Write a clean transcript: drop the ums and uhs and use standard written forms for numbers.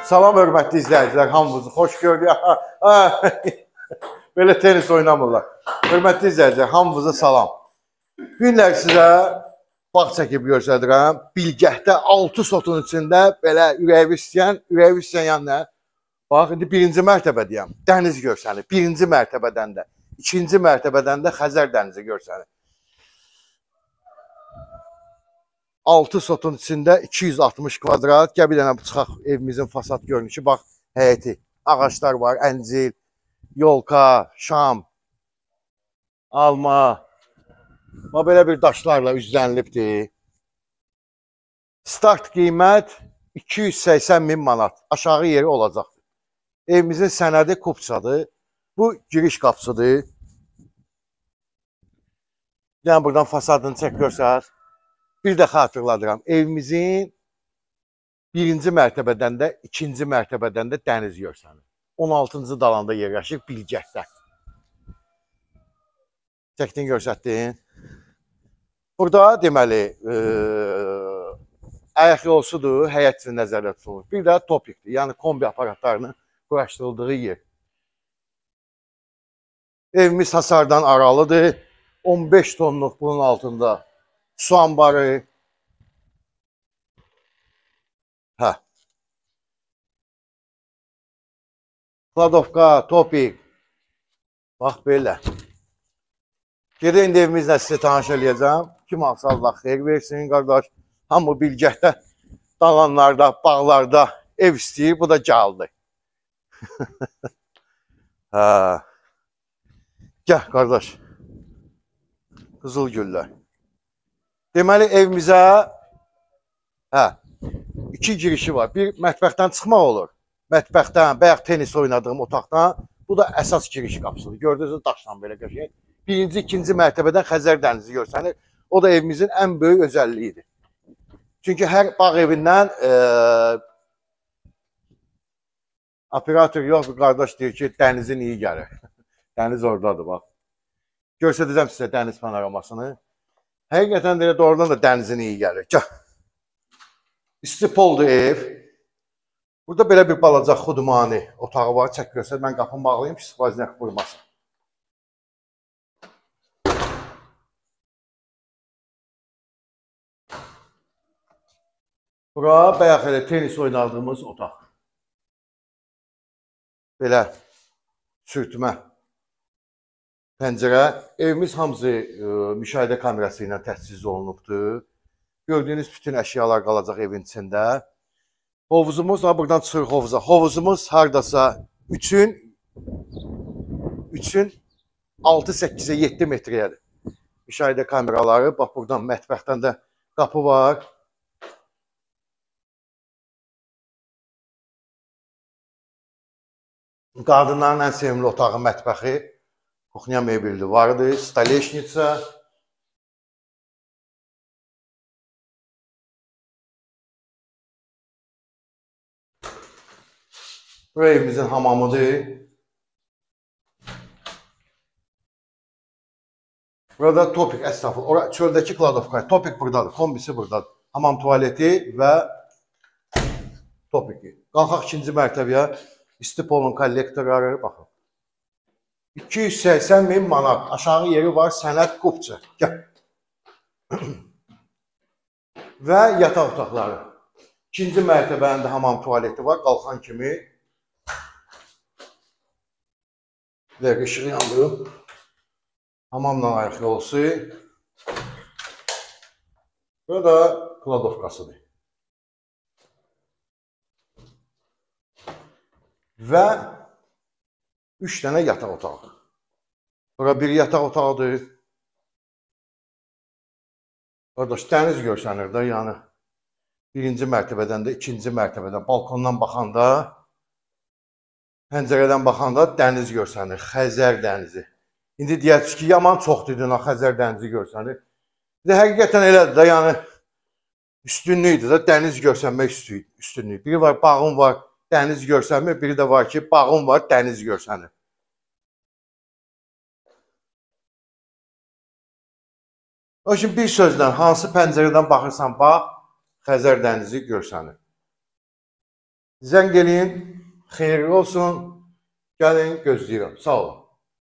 Salam hörmətli izləyicilər, hamınızı xoş gördük. Belə tenis oynamırlar. Hörmətli izləyicilər, hamınıza salam. Günlər sizə bağ çəkib göstərirəm. Bilgəhdə 6 sotun içində belə ürəyi istəyən yəni. Bax, indi birinci mərtəbədəyəm. Dəniz görsənir. Birinci mərtəbədən də. İkinci mərtəbədən də Xəzər dənizi görsənir. 6 sotun içində 260 kvadrat. Gəl bir dənə çıxaq evimizin fasad görünüşü. Bax, həyəti. Ağaçlar var, əncil, yolka, şam, alma. Bax, belə bir daşlarla üzlənilibdir. Start qiymət 280.000 manat. Aşağı yeri olacaq. Evimizin sənədi kupçadır. Bu giriş qapısıdır. Yəni, buradan fasadını çək görsər. Bir də xatırladıram. Evimizin birinci mərtəbədən də, ikinci mərtəbədən də dəniz görsənir. 16-cı dalanda yerləşir Bilgəhdə. Çəkdin, görsətdin. Burada deməli, ayaq yolsudur, həyət üçün nəzərdə tutulur. Bir də topikdir, yəni kombi aparatlarının quraşdırıldığı yer. Evimiz hasardan aralıdır. 15 tonluq bunun altında su ambarı. Kladovka, topik. Bax, belə. Gedin evimizlə sizə tanış eləyəcəm. Kim alsa Allah xeyir versin, qardaş. Hamı Bilgəhdə, dalanlarda, bağlarda ev istəyir. Bu da gəldi. Gəl, qardaş. Qızıl güllər. Deməli, evimizə iki girişi var. Bir, mətbəxdən çıxmaq olur. Mətbəxdən, bayaq tenis oynadığım otaqdan. Bu da əsas giriş qapısıdır. Gördünüz, daşla belə qəşəng. Birinci, ikinci mərtəbədən Xəzər dənizi görsənir. O da evimizin ən böyük özəlliyidir. Çünki hər bağ evindən operator yox, bir qardaş deyir ki, dənizin iyi gəlir. Dəniz oradadır, bax. Görsədəcəm sizə dəniz panoramasını. Həqiqətən də doğrudan da dənizin iyi gəlir. Gəl. İstipoldur ev. Burada belə bir balaca xudmani otağı var. Çək görsək, mən qapını bağlayayım ki, skvoznak vurmasın. Bura bayaq elə tenis oynadığımız otaq. Belə sürtmə pəncərə. Evimiz hamısı müşahidə kamerası ilə təchiz olunubdur. Gördüyünüz bütün əşyalar qalacaq evin içində. Hovuzumuz, buradan çıxır hovuza. Hovuzumuz haradasa 3-ün 6-8-ə 7 metrəyədir. Müşahidə kameraları. Bax, buradan mətbəxdən də qapı var. Qadınların ən sevimli otağı mətbəxi. Kuxnya mebelli vardı. Staleşnitsa. Bura evimizin hamamıdır. Burada topik, estağfurullah. Çöldəki kladovka. Topik buradadır. Kombisi buradadır. Hamam tuvaleti və topiki. Qalxaq ikinci mərtəbəyə. İstipolun kollektorları. Baxın. 280.000 manat. Aşağı yeri var. Sənət kupça. Gəl. Və yataq otaqları. İkinci mərtəbənin də hamam tuvaleti var. Qalxan kimi. Və ışığı yandırıb. Hamamla ayaq yolusu. Burada kladovkasıdır. Və 3 dənə yataq otağı. Bura bir yataq otağıdır. Qardaş, dəniz görsənir də, yəni birinci mərtəbədən də, ikinci mərtəbədən, balkondan baxanda, pəncərədən baxanda dəniz görsənir, Xəzər dənizi. İndi deyərsiniz ki, yaman çoxdur idin, Xəzər dənizi görsənir. Həqiqətən elədir də, yəni üstünlükdür də, dəniz görsənmək üstünlük. Biri var, bağım var, dəniz görsənmir, biri də var ki, bağım var, dəniz görsənir. O üçün bir sözlə, hansı pəncərədən baxırsan, bax, Xəzər dənizi görsənir. Zəng eləyin, xeyirli olsun. Gəlin, gözləyirəm. Sağ olun.